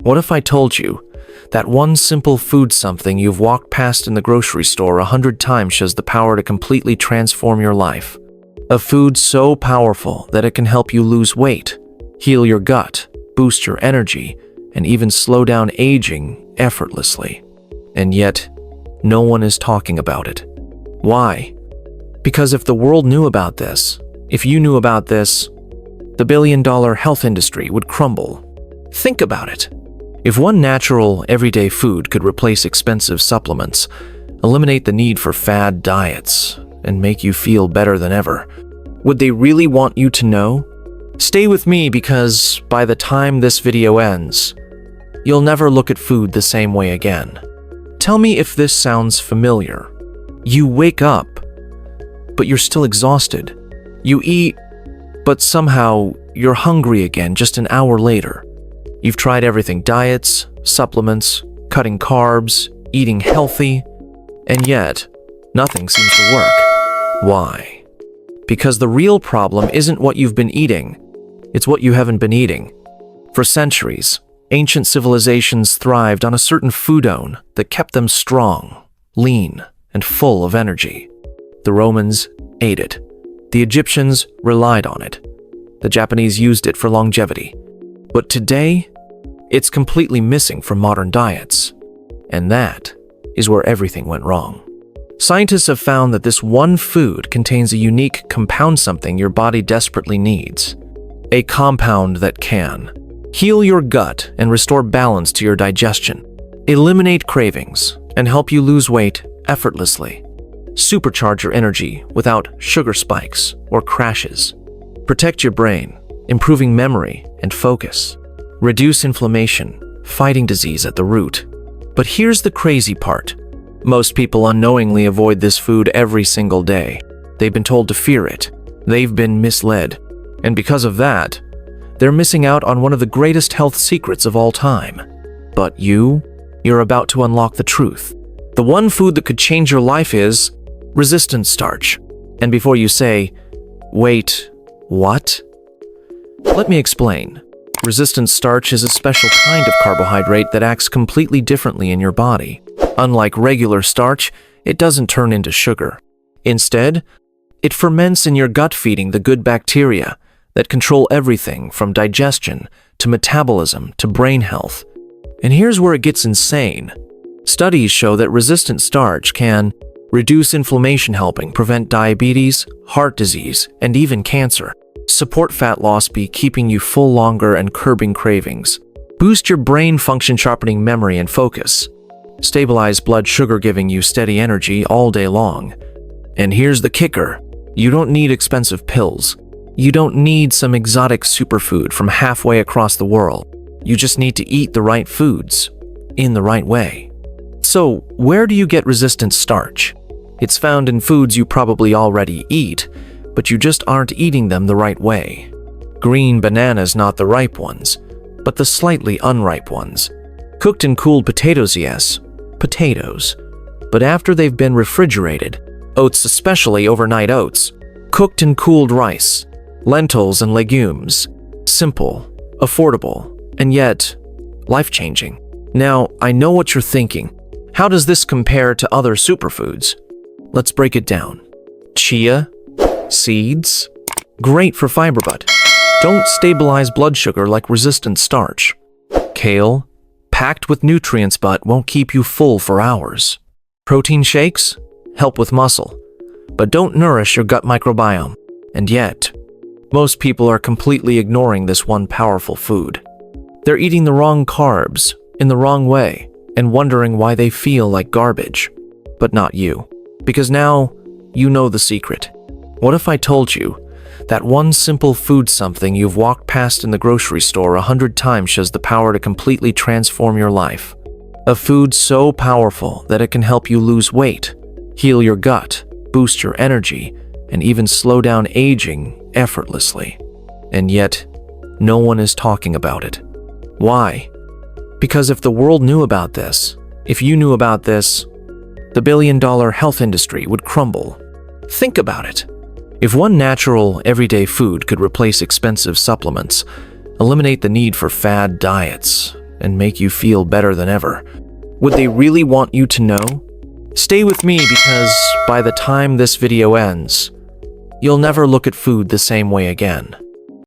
What if I told you that one simple food something you've walked past in the grocery store 100 times has the power to completely transform your life? A food so powerful that it can help you lose weight, heal your gut, boost your energy, and even slow down aging effortlessly. And yet, no one is talking about it. Why? Because if the world knew about this, if you knew about this, the billion-dollar health industry would crumble. Think about it. If one natural, everyday food could replace expensive supplements, eliminate the need for fad diets, and make you feel better than ever, would they really want you to know? Stay with me because by the time this video ends, you'll never look at food the same way again. Tell me if this sounds familiar. You wake up, but you're still exhausted. You eat, but somehow you're hungry again just an hour later. You've tried everything: diets, supplements, cutting carbs, eating healthy, and yet nothing seems to work. Why? Because the real problem isn't what you've been eating, it's what you haven't been eating. For centuries, ancient civilizations thrived on a certain foodone that kept them strong, lean, and full of energy. The Romans ate it. The Egyptians relied on it. The Japanese used it for longevity. But today, it's completely missing from modern diets. And that is where everything went wrong. Scientists have found that this one food contains a unique compound, something your body desperately needs. A compound that can heal your gut and restore balance to your digestion, eliminate cravings, and help you lose weight effortlessly, supercharge your energy without sugar spikes or crashes, protect your brain, improving memory and focus, reduce inflammation, fighting disease at the root. But here's the crazy part. Most people unknowingly avoid this food every single day. They've been told to fear it. They've been misled. And because of that, they're missing out on one of the greatest health secrets of all time. But you're about to unlock the truth. The one food that could change your life is resistant starch. And before you say, wait, what? Let me explain. Resistant starch is a special kind of carbohydrate that acts completely differently in your body. Unlike regular starch, it doesn't turn into sugar. Instead, it ferments in your gut, feeding the good bacteria that control everything from digestion to metabolism to brain health. And here's where it gets insane. Studies show that resistant starch can reduce inflammation, helping prevent diabetes, heart disease, and even cancer. Support fat loss by keeping you full longer and curbing cravings. Boost your brain function, sharpening memory and focus. Stabilize blood sugar, giving you steady energy all day long. And here's the kicker. You don't need expensive pills. You don't need some exotic superfood from halfway across the world. You just need to eat the right foods in the right way. So, where do you get resistant starch? It's found in foods you probably already eat, but you just aren't eating them the right way. Green bananas, not the ripe ones, but the slightly unripe ones. Cooked and cooled potatoes, yes, potatoes. But after they've been refrigerated, oats, especially overnight oats, cooked and cooled rice, lentils and legumes. Simple, affordable, and yet life-changing. Now, I know what you're thinking. How does this compare to other superfoods? Let's break it down. Chia seeds, great for fiber but don't stabilize blood sugar like resistant starch. Kale, packed with nutrients but won't keep you full for hours. Protein shakes, help with muscle, but don't nourish your gut microbiome. And yet, most people are completely ignoring this one powerful food. They're eating the wrong carbs in the wrong way and wondering why they feel like garbage. But not you, because now you know the secret. What if I told you that one simple food something you've walked past in the grocery store 100 times has the power to completely transform your life? A food so powerful that it can help you lose weight, heal your gut, boost your energy, and even slow down aging effortlessly. And yet, no one is talking about it. Why? Because if the world knew about this, if you knew about this, the billion-dollar health industry would crumble. Think about it. If one natural, everyday food could replace expensive supplements, eliminate the need for fad diets, and make you feel better than ever. Would they really want you to know? Stay with me because by the time this video ends, you'll never look at food the same way again.